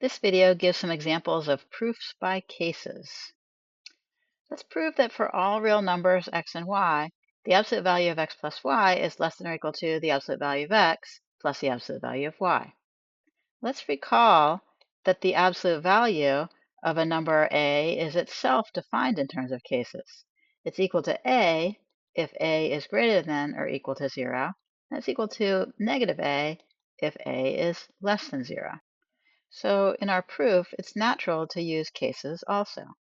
This video gives some examples of proofs by cases. Let's prove that for all real numbers x and y, the absolute value of x plus y is less than or equal to the absolute value of x plus the absolute value of y. Let's recall that the absolute value of a number a is itself defined in terms of cases. It's equal to a if a is greater than or equal to 0, and it's equal to negative a if a is less than 0. So in our proof, it's natural to use cases also.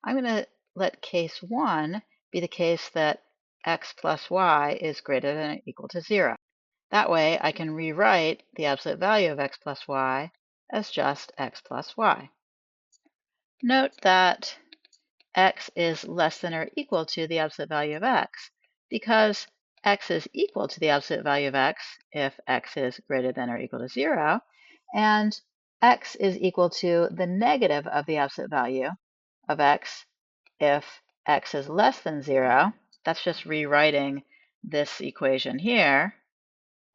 I'm going to let case 1 be the case that x plus y is greater than or equal to 0. That way I can rewrite the absolute value of x plus y as just x plus y. Note that x is less than or equal to the absolute value of x because x is equal to the absolute value of x if x is greater than or equal to 0, and x is equal to the negative of the absolute value of x if x is less than 0. That's just rewriting this equation here.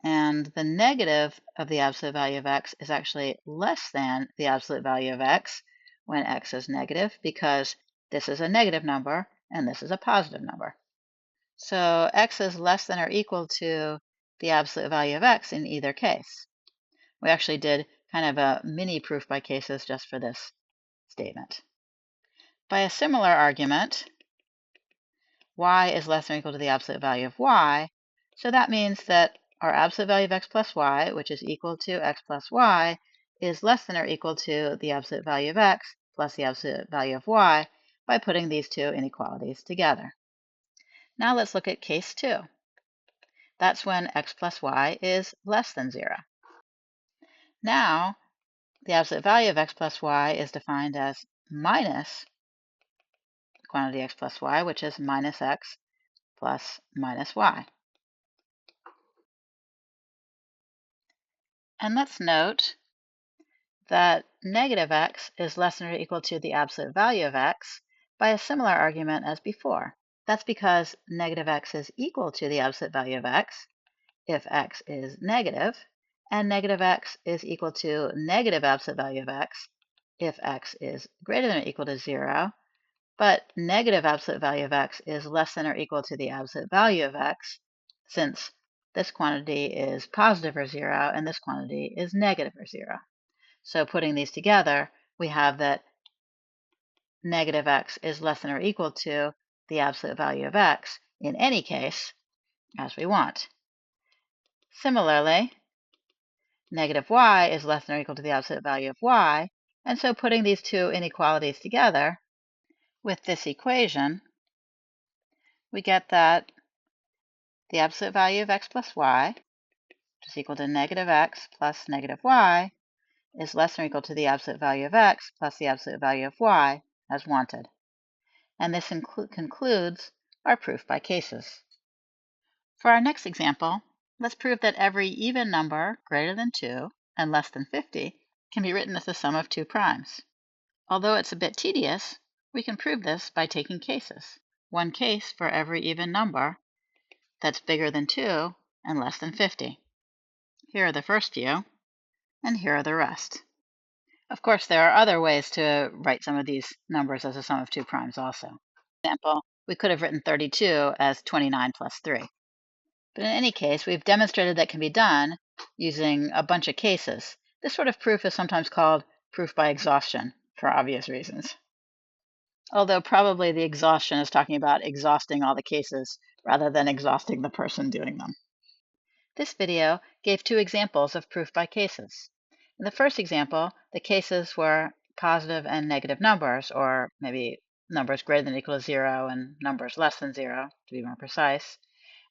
And the negative of the absolute value of x is actually less than the absolute value of x when x is negative, because this is a negative number and this is a positive number. So x is less than or equal to the absolute value of x in either case. We actually did kind of a mini proof by cases just for this statement. By a similar argument, y is less than or equal to the absolute value of y. So that means that our absolute value of x plus y, which is equal to x plus y, is less than or equal to the absolute value of x plus the absolute value of y by putting these two inequalities together. Now let's look at case 2. That's when x plus y is less than 0. Now, the absolute value of x plus y is defined as minus the quantity x plus y, which is minus x plus minus y. And let's note that negative x is less than or equal to the absolute value of x by a similar argument as before. That's because negative x is equal to the absolute value of x if x is negative, and negative x is equal to negative absolute value of x if x is greater than or equal to 0, but negative absolute value of x is less than or equal to the absolute value of x, since this quantity is positive or 0 and this quantity is negative or 0. So putting these together, we have that negative x is less than or equal to the absolute value of x in any case, as we want. Similarly, negative y is less than or equal to the absolute value of y, and so putting these two inequalities together with this equation, we get that the absolute value of x plus y, which is equal to negative x plus negative y, is less than or equal to the absolute value of x plus the absolute value of y as wanted. And this concludes our proof by cases. For our next example, let's prove that every even number greater than 2 and less than 50 can be written as the sum of two primes. Although it's a bit tedious, we can prove this by taking cases. One case for every even number that's bigger than 2 and less than 50. Here are the first few, and here are the rest. Of course, there are other ways to write some of these numbers as a sum of two primes also. For example, we could have written 32 as 29 plus 3. But in any case, we've demonstrated that can be done using a bunch of cases. This sort of proof is sometimes called proof by exhaustion for obvious reasons. Although probably the exhaustion is talking about exhausting all the cases rather than exhausting the person doing them. This video gave two examples of proof by cases. In the first example, the cases were positive and negative numbers, or maybe numbers greater than or equal to 0 and numbers less than 0, to be more precise.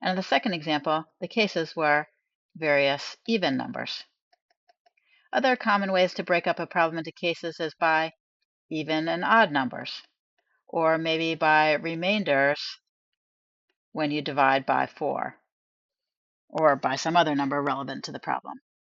And in the second example, the cases were various even numbers. Other common ways to break up a problem into cases is by even and odd numbers, or maybe by remainders when you divide by 4, or by some other number relevant to the problem.